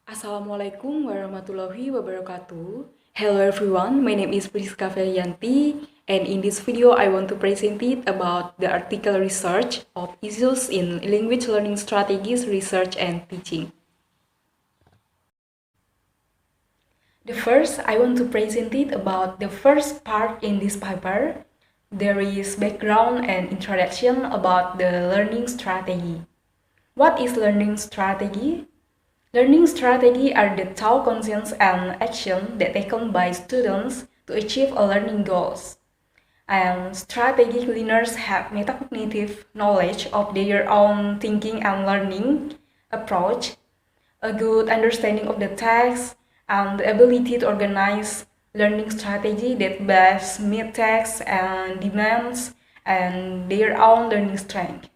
Assalamualaikum warahmatullahi wabarakatuh. Hello everyone, my name is Veriyanti, and in this video I want to present it about the article research of issues in language learning strategies, research and teaching. The first, I want to present it about the first part in this paper. There is background and introduction about the learning strategy. What is learning strategy? Learning strategy are the thought, conscience, and action that taken by students to achieve a learning goals. And strategic learners have metacognitive knowledge of their own thinking and learning approach, a good understanding of the text, and the ability to organize learning strategy that best meet text and demands and their own learning strength.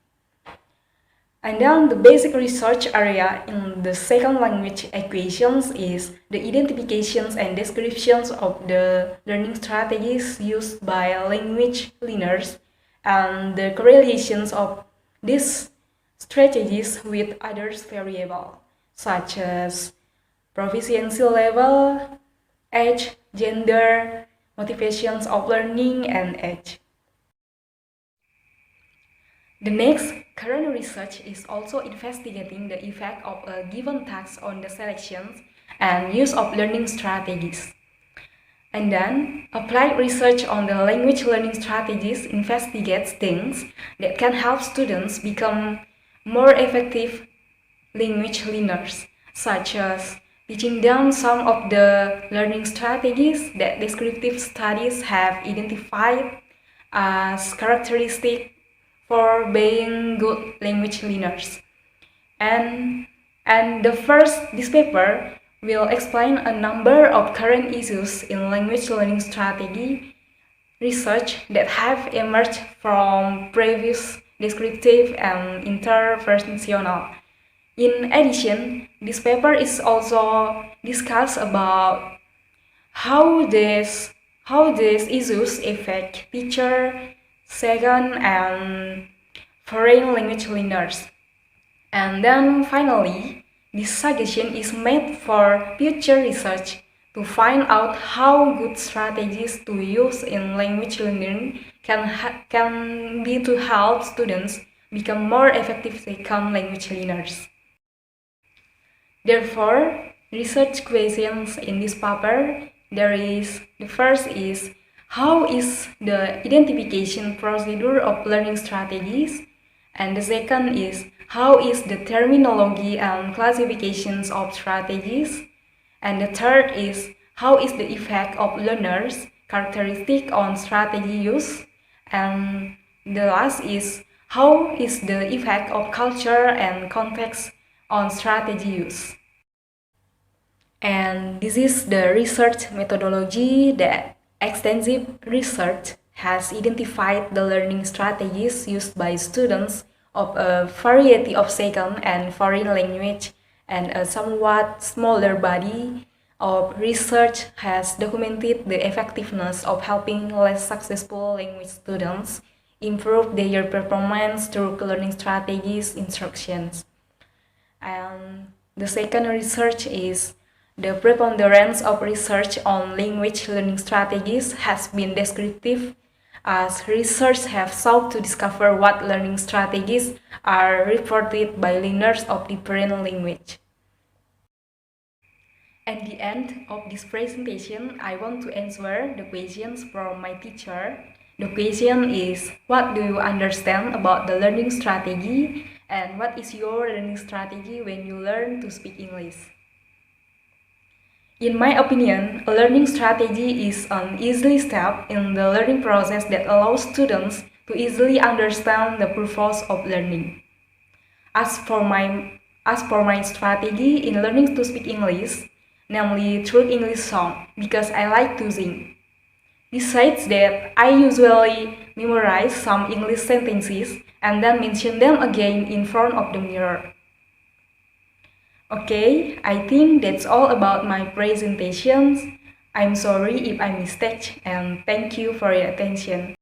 And then the basic research area in the second language equations is the identifications and descriptions of the learning strategies used by language learners and the correlations of these strategies with other variables, such as proficiency level, age, gender, motivations of learning, and age. The next current research is also investigating the effect of a given task on the selections and use of learning strategies. And then, applied research on the language learning strategies investigates things that can help students become more effective language learners, such as teaching them some of the learning strategies that descriptive studies have identified as characteristic for being good language learners. And this paper will explain a number of current issues in language learning strategy research that have emerged from previous descriptive and interventional. In addition, this paper is also discuss about how these issues affect teacher, second, and foreign language learners. And then finally, this suggestion is made for future research to find out how good strategies to use in language learning can be to help students become more effective second language learners. Therefore, research questions in this paper, the first is, how is the identification procedure of learning strategies? And the second is, how is the terminology and classifications of strategies? And the third is, how is the effect of learners' characteristic on strategy use? And the last is, how is the effect of culture and context on strategy use? And this is the research methodology that extensive research has identified the learning strategies used by students of a variety of second and foreign language, and a somewhat smaller body of research has documented the effectiveness of helping less successful language students improve their performance through learning strategies instructions. And the second research is, the preponderance of research on language learning strategies has been descriptive, as research have sought to discover what learning strategies are reported by learners of different language. At the end of this presentation, I want to answer the questions from my teacher. The question is, what do you understand about the learning strategy, and what is your learning strategy when you learn to speak English? In my opinion, a learning strategy is an easy step in the learning process that allows students to easily understand the purpose of learning. As for my strategy in learning to speak English, namely through English song, because I like to sing. Besides that, I usually memorize some English sentences and then mention them again in front of the mirror. Okay, I think that's all about my presentations. I'm sorry if I mistake, and thank you for your attention.